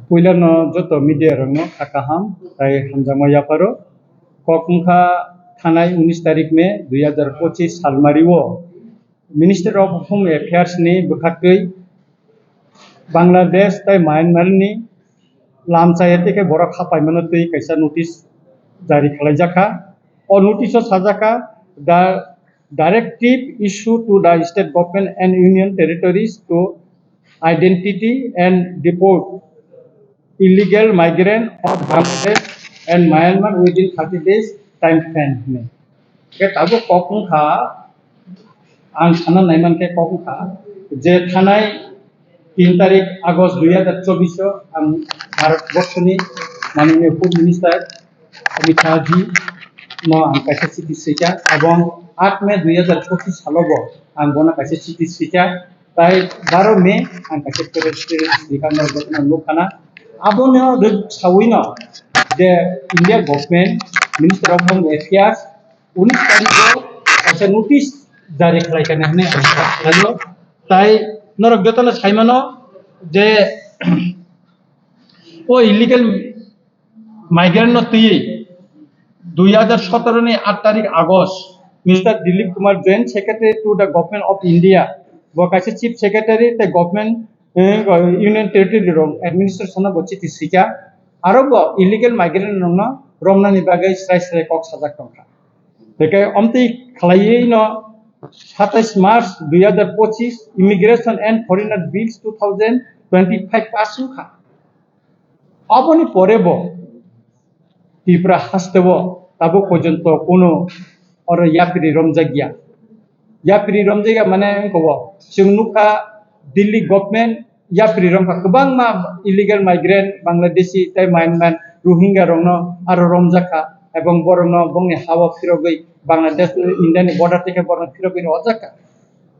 puilano joto media rangno kakaham tai hamjama yaparo kokmkha thanai 19 tarik Mei 2025 salmario Minister of Home Affairs ni bukhatui Bangladesh tai Myanmar ni lamchayate ke borok khapai manotui kaisa notice jari khlaijaka o notice o sajaka the directive issued to the state government and union territories to identity and deport illegal migrant of Bangladesh and Myanmar within 30 days time span ne ke tabo kokmkha ang sana naiman ke kokmkha je thanai 3 तारिख August 2024 ang ভারতবর্ষনি মাননীয় food minister Amit Shahji no ang kaisa চিঠি সিটা এবং 8 মে 2025 সালব ang bona kaisa চিঠি সিটা তাই 12 মে ang kaisa president লিখানো ঘটনা লোকখানা abone sawino the India government Minister of Home Affairs 19 তারিখ kaisa notice jari khlaikana hne halo তাই নরক যতন সাইমানো যে ও ইলিগাল মাইগ্রেন্ট তুই 2017 ni 8 তারিখ August mister Dilip Kumar Jain secretary to the government of India বকাছে চিফ সেক্রেটারি তে গভর্নমেন্ট ইউনিয়ন টেরিটরি রং অ্যাডমিনিস্ট্রেশন বচিতি সিকা আরো ইলিগাল মাইগ্রেন্ট নং রমনানি বাগৈ স্রাই স্রাই কক সাজাক টংখা বেকে অমতি খালাইयै ন 27 March 2025 immigration and foreigner bills 2025 pass হখা অবনি পরেব ত্রিপুরা হাসতেব তাবো পর্যন্ত কোনো আর ইয়াপ্রি রমজাগিয়া মানে কব जोंनुखा दिल्ली गभर्नमेंट याप्रि रमखा गोबां मा इलिगेल माइग्रेंट बांग्लादेशी ताइ मायानमार रोहिंग्या रंगनो आरो रमजाखा এবং বরনো বংনি হাওয়া ফিরগৈ বাংলাদেশ ইন্ডিয়ানি বর্ডার থেকে বরনো ফিরগৈ অজাকা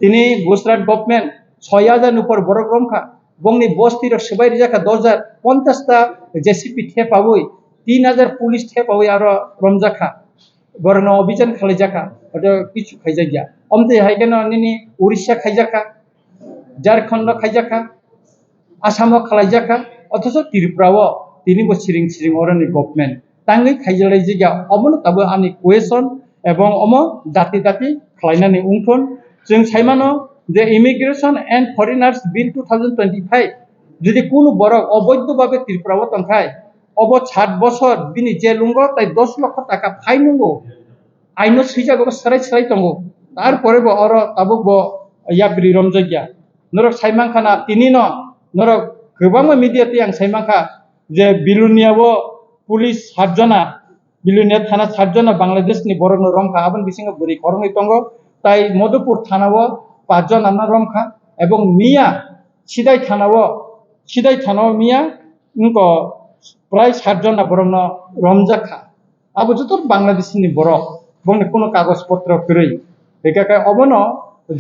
তিনি গুজরাট গভর্নমেন্ট 6000 উপর বড় রমখা বংনি বস্তির সবাই রিজাকা 2050 টা জেসিপি থেপাবই 3000 পুলিশ থেপাবই আরো রমজাখা বরনো অভিযান খালাইজাকা ওটা কিছু খাইজাগিয়া অমতে হাইকেন নিনি উড়িষ্যা খাইজাকা ঝাড়খণ্ড খাইজাকা আসাম খালাইজাকা অথচ ত্রিপুরাও তিনি বছিরিং সিরিং অরনি government tangai khaijalai jiga omono tabo ani question এবং omo dati dati khlainani ungthon जों saimano যে ইমিগ্রেশন এন্ড ফরেনার্স বিল 2025 যদি কোনো বড় অবৈধভাবে ত্রিপুরাও তংখায় অব 60 বছর বিনি জেলুঙ্গ তাই 10 লক্ষ টাকা ফাইন নঙ্গো আইনো সিজাগো সারাই সারাই তঙ্গো তারপরে অর তাবো ইয়াব্রি রমজাগিয়া নরক সাইমাংখানা তিনি নরক গোबां মিডিয়াতে आं সাইমাংখা যে বিলুনিয়াবো पुलिस 7 जना बिलुनिया थाना 7 जना बांग्लादेश नि बरनो रमखा आबन बिसिंग बुरि खरंगै तंगो ताई मधुपुर थानावो 5 जना ना रमखा एवं मिया सिदाई थानावो मिया उनको प्राय 7 जना बरनो रमजाखा आबो जतो बांग्लादेश नि बर बंने कोनो कागज पत्र करै बेकाका अबनो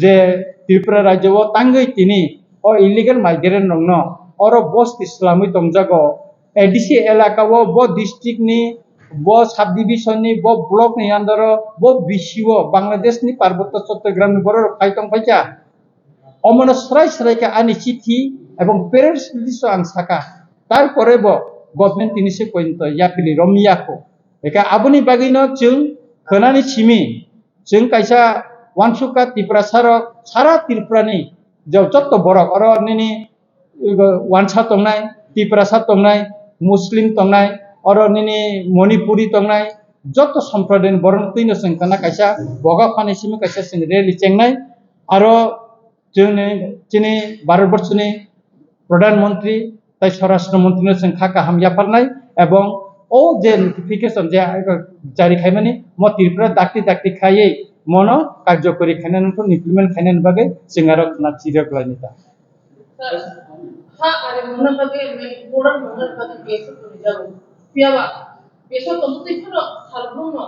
जे त्रिपुरा राज्यवो तांगै तिनि ओ इलिगेल माइग्रेंट नंगनो अरो बस्ती इस्लामी तंजागो एडीसी एलाका वो डिस्ट्रिक्ट नि वो सब डिविजन नि वो ब्लॉक नि अंदर वो बीसीओ बांग्लादेश नि पार्वत्य चट्टग्राम नि बरो फाइटं फाइका अमन सराय सराय का आनि चिठी एवं पेरेंट्स लिस्ट आं साका तार परे बो गभर्नमेंट तिनिसे पॉइंट यापिनि रमियाखो एका आबुनि बागैनो जों खोनानि सिमि जों कायसा वानसुका त्रिपुरा सारा त्रिपुरानि जत बरक अर निनि वानसा तंनाय त्रिपुरा तंनाय मुस्लिम तंनाय और निनी मणिपुरी तंनाय जत सम्प्रदाय बरन तैनो संखाना कायसा बगा फानेसिम कायसा जों रेलि चेंनाय आरो जोंनि चिनि भारतबर्षनि प्रधानमंत्री ताइ स्वराष्ट्र मंत्री जों खाका हाम याफारनाय एवं ओ जे नोटिफिकेशन जे जारि खायमानि म त्रिपुरा दाक्ति खायै मनो कार्यकरी खायनानखौ इमप्लिमेंट खायनानि बागै जों आरो ना चिरग्लायनिता हाँ अरे मुन्ना बगे मैं बोर्डर मुन्ना बगे बेसो तो जाओ पियावा बेसो तो मुझे फिर सालभों ना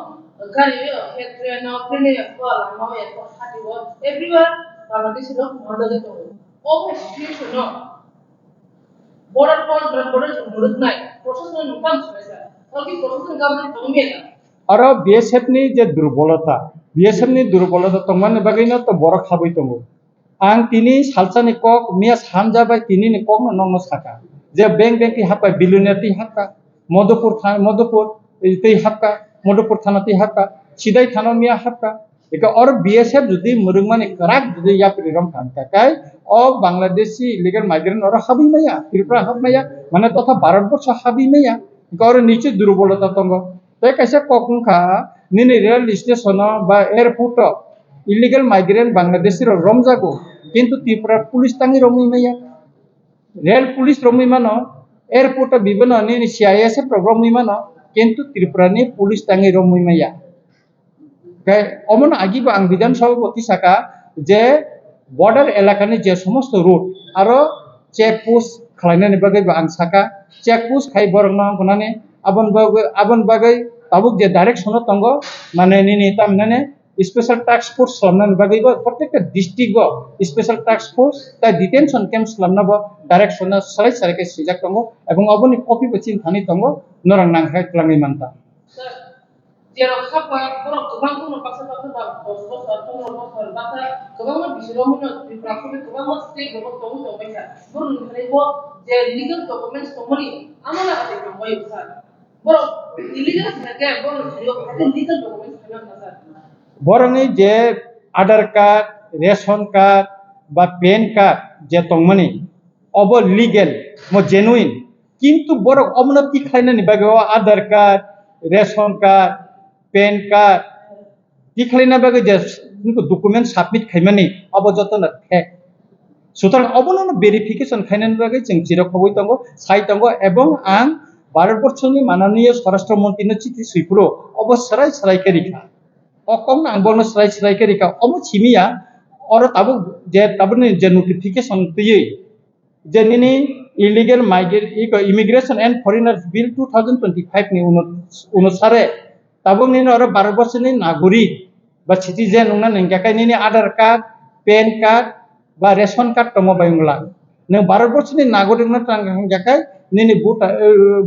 गाड़ी में हेट्रे ना प्लेने वाला ना ये तो हाथी वो एवरीवेयर बांग्लादेश लोग मर्डर तो ओ सिचुएशन ना border जो नहीं प्रोसेस नुकसान सुनेगा और कि प्रोसेस गवर्नमेंट तो मिलेगा और बीएसएफ नि जे दुर्बलता तंगमाने बागैनो तो बरक खाबै तंगो आं तिनि सालसानि कक मिया सानजाबाय तिनि कक नंनो साका যে bank ti hapka billionaire ti hapka Madhupur তেই হাক্কা মধুপুর থানা তেই হাক্কা সিদাই থানা মিয়া হাক্কা এটা और बीएसएफ যদি মুরুংমানি করাক যদি ইয়া প্রিরম কানকাকাই ও বাংলাদেশি ইলিগাল মাইগ্রেন্ট ওরা হাবি মাইয়া ত্রিপুরা হাব মাইয়া মানে তথা ভারতবর্ষ হাবি মাইয়া গর নিচে দুর্বলতা তঙ্গ তাই কাছে কখনখা নিনি রেল স্টেশন বা এয়ারপোর্ট ইলিগাল মাইগ্রেন্ট বাংলাদেশের রমজাগো কিন্তু ত্রিপুরা পুলিশ তাঙ্গি রমি মাইয়া রেল পুলিশ রমি মানো এয়ারপোর্ট বিভিন্ন নিনি সিআইএসএফ রমি মানো কিন্তু ত্রিপুরানি পুলিশ তাঙ্গি রমি মাইয়া অমন আগিবা আং বিধানসভা প্রতি শাখা যে বর্ডার এলাকানি যে সমস্ত রুট আরো চেকপোস্ট খালাইনানি বাগৈ আং শাখা চেকপোস্ট খাই বরং কোনানে আবন বাগৈ তাবুক যে ডাইরেকশন তঙ্গ মানে নিনি তামনানে স্পেশাল টাস্ক ফোর্স খালামনানি বাগৈ প্রত্যেকটা ডিস্ট্রিক্ট স্পেশাল টাস্ক ফোর্স তাই ডিটেনশন ক্যাম্প খালামনাবো ডাইরেকশন সারাই সারাইকে সিজাক তঙ্গ এবং অবনি কপি পচিন থানি তঙ্গ নরাং নাংখাই ক্লামি মানতা Jero khapa kono kubang kono paksa ba bos kono bata kubang ma bisiro mo di prakobe kubang ma state go to to beka burun khare go je legal documents to mori amala ate ko moy sa boro illegal থাকে burun khare go legal documents khana na sa বরং যে Aadhaar card ration card বা PAN card যে তংমানি অব legal মো genuine কিন্তু বড় অবনতি খাইনানি বাগে Aadhaar card ration card PAN card কি খালিনা বাগে যে ডকুমেন্ট সাবমিট খাইমানি অব যতন ফেক সুতরাং অবনন ভেরিফিকেশন খাইনানি বাগে जों চিরখবই তঙ্গ সাই তঙ্গ এবং আং ভারতবর্ষনি মাননীয় স্বরাষ্ট্রমন্ত্রীनि চিঠি সুইপুরো অবসরাই সরাইকারিখা অকম আং বলনো সরাইকারিখা অব ছিমিয়া और তাবু যে তাবনি যে নোটিফিকেশন তৈই যে নিনি illegal immigration and foreigners bill 2025 ni অনুসারে তাবুক নিনি और ভারতবর্ষনি নাগরিক বা সিটিজেন উনা নেংকাকাই নিনি আধার কার্ড প্যান কার্ড বা রেশন কার্ড তম বাইংলা নों ভারতবর্ষনি নাগরিক না টাঙ্গাকাই নিনি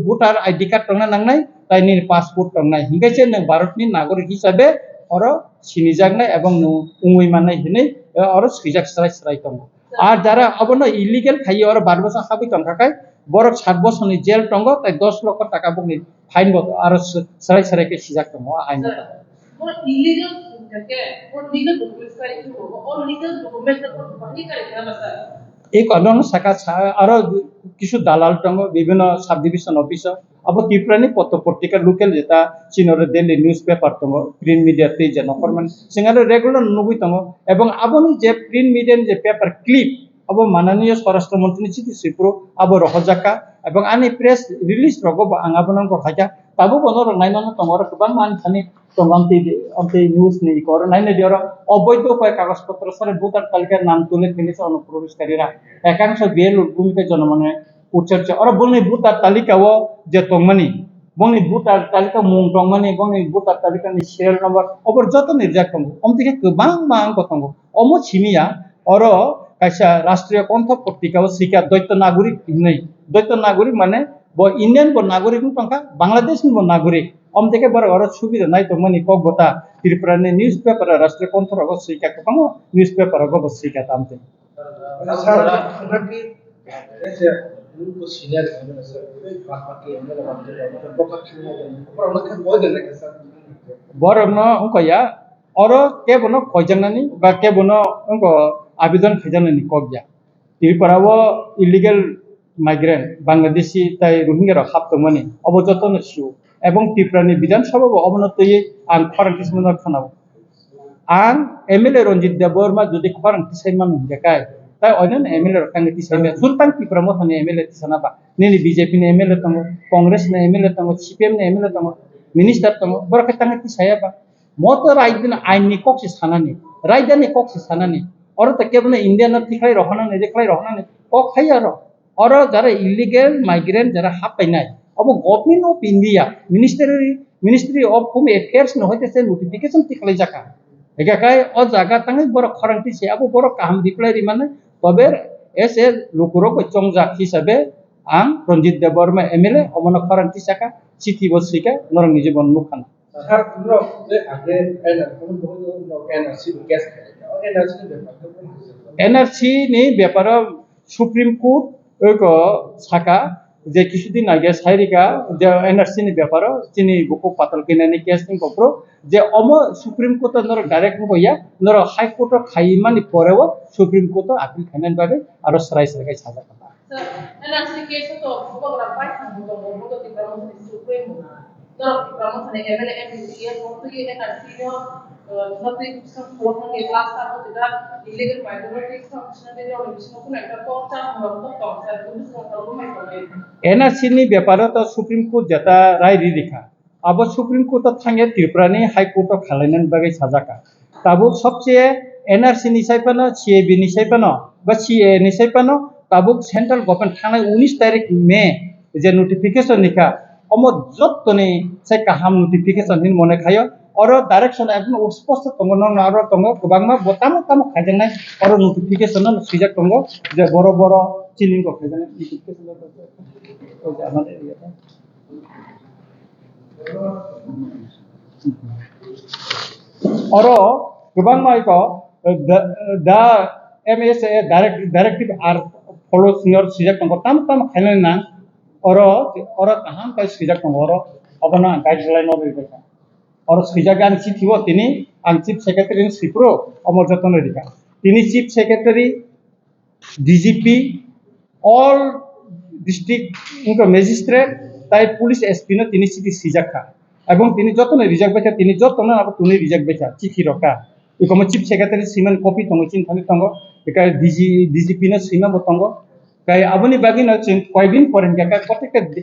ভোটার আইডি কার্ড টংনা নাংনাই তাই নিনি পাসপোর্ট টংনাই হিংগাইছে नों ভারতনি নাগরিক হিসাবে और সিনিজাগনাই এবং উঙ্গুই মানাই হিनै और সুইজাক সরাই তঙ্গ আর যারা অবনো ইলিগেল খাইয়ে और 12 বছর হাবি টংকাকাই বরক 7 বছরনি জেল টঙ্গ তাই 10 লক্ষ টাকা বকনি ফাইন বত আর সরাইকে সিজাক টঙ্গ আইন boro illegal থাকে boro legal documents kari ko or legal documents na ko bani kare na sa এই কদম শাখা আরো কিছু দালাল টঙ্গ বিভিন্ন সাব ডিভিশন অফিসার अब ত্রিপুরানি পত্র পত্রিকা লোকাল যেটা চিনরে দিল্লি নিউজ পেপার তঙ্গ প্রিন্ট মিডিয়াতে যে নকরমান সিঙ্গারে রেগুলার নুবুই তঙ্গ এবং আবনি যে প্রিন্ট মিডিয়ান যে পেপার ক্লিপ अब মাননীয় স্বরাষ্ট্রমন্ত্রী চিঠি সুইপুরো अब রহজাকা এবং আনি প্রেস রিলিজ রগব আঙাবনন কথাকা তাবো বনর নাইমান তঙ্গর গোবাং মান খানি তঙ্গামতে নিউজ নি কর নাইনে দিয়র অবৈধ উপায় কাগজপত্র সরে ভোটার তালিকার নাম তুলে ফেলেছে অনুপ্রবেশকারীরা একাংশ বিয়ের ভূমিকা জনমনে উচ্চারছে और বলনি ভোটার তালিকাও যে তংমানি বংনি ভোটার তালিকা মুং তংমানি বংনি ভোটার তালিকাनि সিরিয়াল নম্বর অবর যত নির্যাক তঙ্গ অমতিকে গোবাং মাং কতঙ্গ অমো ছিমিয়া और কাইসা রাষ্ট্রীয় কণ্ঠ পত্রিকাও শিকা দ্বৈত নাগরিক নাই দ্বৈত নাগরিক মানে ইন্ডিয়ান ব নাগরিক টংকা বাংলাদেশনি ব নাগরিক অমতিকে বড় और সুবিধা নাই তংমানি কক গতা ত্রিপুরানি নিউজ পেপার রাষ্ট্রীয় কণ্ঠ রগ শিকা কম নিউজ পেপার রগ শিকা তামতে স্যার আপনাকে Grupo senior borno ungkaya oro kebono kojanani ba kebono ungko abedan khajanani kokya tiriparawo illegal migrant bangladeshi tai rohingya ro haptomani obojotono siu এবং ত্রিপুরানি বিধানসভা অবনতয়ে আং ফারান্তিস মনৰ খানাও আং এমএলএ রঞ্জিত দেববর্মা যদি ফারান্তিস সাইমান দেখাই তাই অন্য এমএলএ রকাঙ্গতি সাইমে সুলতান ত্রিপুরা মথনে এমএলএ তিসানাবা নেনি বিজেপি নে এমএলএ তঙ্গ কংগ্রেস নে এমএলএ তঙ্গ সিপিএম নে এমএলএ তঙ্গ মিনিস্টার তঙ্গ বরকে তাঙ্গতি সায়াবা মত রাইদিন আইননি কক্সি সানানি রাইদানি কক্সি সানানি और त केबने इंडियन थिखाई रहना ने देखलाई रहना ने কক খাই और যারা ইলিগেল মাইগ্রেন্ট যারা হাপাইনাই अब government of India ministry of home affairs न होइतेसे नोटिफिकेशन थिखाई जाका एगाकाय अ जागा तांगै बर खरांति से अब बर काम रिप्लाई रिमाने तबे एस ए लोकुरो चंगजा हिसाबे आं रंजित देबबर्मा एमएलए अमन खरांति जाका चिठी बसिका नरंग जीवन मुखाना স্যার আমরা যে আগে এনআরসি কেস এনআরসি एनआरसी नि व्यापार सुप्रीम कोर्ट ওইকো সাকা যে কিছুদিন আগে সাইরিকা যে এনআরসি ni ব্যাপার চিনি বুকু পাতল কিনানি কেস নি কপ্রো যে অম সুপ্রিম কোর্ট নর ডাইরেক্ট বইয়া নর হাই কোর্ট খাইমানি পরেও সুপ্রিম কোর্ট আপিল খাইনান বাবে আর সরাই সরকাই সাজা কথা NRC case itu beberapa baik untuk di Pramuka di Supreme. Kalau di Pramuka nih MLA MPC ya, waktu ini NRC nya nanti sekolah di kelas atau tidak illegal minority function ini orang bisa pun ada torca untuk torca itu bisa kalau mau NRC ni ব্যাপারে তো supreme court যেটা রায় রিখা আবার supreme court থাঙ্গে ত্রিপুরানি high court খালাইনান বাগে সাজাকা তাবো সবচেয়ে NRC নিসাইপানো CAB নিসাইপানো বা CA নিসাইপানো তাবো central government থানায় 19 তারিখ মে যে নোটিফিকেশন নিখা অম যতনি সে কাহাম নোটিফিকেশন হিন মনে খায় और डायरेक्शन एकदम स्पष्ट तंगो न आरो तंगो गोबांमा बतामो तामो खाजनाय और नोटिफिकेशन सुजाक तंगो जे बरो बरो चिलिंग को खाजनाय नोटिफिकेशन ओ जानाले याता और गोबांमा इको दा एमएसए डायरेक्टिव आर फॉलो सिनियर सुजाक तंगो तामो तामो खाजनाय ना और कहां का सुजाक तंगो और अबना गाइडलाइन और बेका और सुजागा आं चिफ हिबो तिनी आं चिफ सेक्रेटारि सिप्रो अमर जतन रिका तिनी chief secretary DGP all district इनको मैजिस्ट्रेट ताई पुलिस एसपी न तिनी सिटी सिजाखा एवं तिनी जतन रिजार्व बेचा तिनी जतन अब तुनी रिजार्व बेचा चिठी रका इको म चिफ सेक्रेटारि सिमन कपि तंगो चिन थानि तंगो एका डीजीपी न सिमा बतंगो काई अबनि बागि न चिन कयदिन परेन का प्रत्येक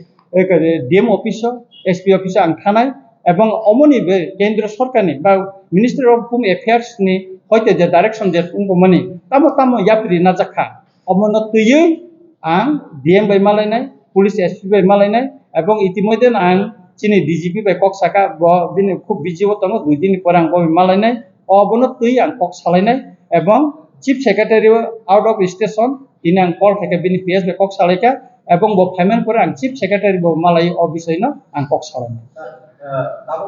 डीएम ऑफिस एसपी ऑफिस आं थानाय এবং অমনিবে কেন্দ্র সরকারনি বা minister of home affairs ni হইতে যে ডাইরেকশন যে উঙ্গমনি তামো তামো ইয়াপ্রি নাজাখা অমন তুই আং ডিএম বাই মালাইনাই পুলিশ এসপি বাই মালাইনাই এবং ইতিমধ্যে আং চিনি ডিজিপি বাই কক সাকা দিনে খুব বিজি হতনো 2 দিন পর আং বাই মালাইনাই অবন তুই আং কক সালাইনাই এবং chief secretary out of station তিনি আং কল থেকে বিনি পিএস বাই কক সালাইকা এবং ব ফাইমেন্ট পরে আং চিফ সেক্রেটারি ব মালাই অবিষয়নো আং cock সালাইনাই tahu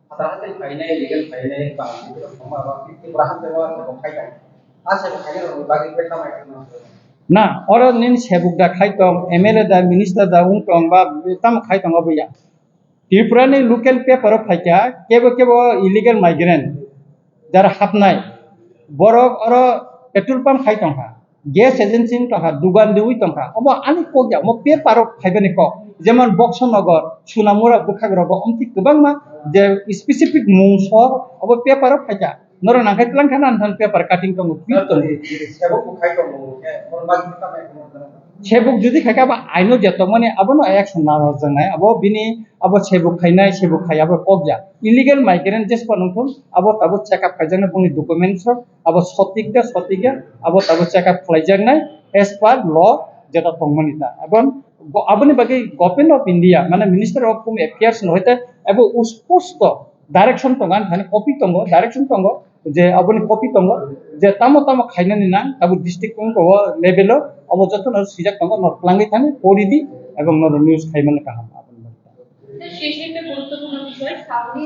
kata-kata kainai legal kainai bang itu sama bang itu berapa tewa tewa kainai asal kainai bagi kita macam ना और निन सेबुक दा खाइतम एमएलए दा मिनिस्टर दा उंटम बा तम खाइतम अबया त्रिपुरा नि लोकल पेपर फाइका केबो इलीगल माइग्रेंट जार हाबनाय बरक और पेट्रोल पंप खाइतम हा गैस एजेंसी तहा दुगान देउइ तंखा अब आनि कोग्या म पेपर फाइबनि को जेमन बक्सनगर सुनामुरा बुखाग्रब अमति गोबांमा जे स्पेसिफिक मुंसर अब पेपर फाइका नर नाखाइतलां खाना आनथान पेपर काटिं तंगो sebab bukai kamu orang bagi kita macam सेबुक जुदि खायका अब आइनो जेतो माने अब न एक्शन ना जनाय अब बिनि अब सेबुक खाइनाय सेबुक खाय अब कबजा इलीगल माइग्रेंट जेस पनथुन अब तब चेकअप खायजने बुनि डकुमेंट्स अब सतिका अब तब चेकअप खायजनाय एज पर ल जेता तंगमनिता एबन आबनि बागै गवर्नमेंट ऑफ इंडिया माने मिनिस्टर ऑफ होम अफेयर्स नहयते एबो स्पष्ट डायरेक्शन तंगान थाने कपि तंगो डायरेक्शन तंगो जे अबनि कपि तंगो जे तामो खाइनानि ना अब डिस्ट्रिक्ट को लेवल अब जतन सिजाक तंगो नरलांगै थाने परिदि एवं नर निउज खाइमाने काहाम শেষে একটা গুরুত্বপূর্ণ বিষয় সামনে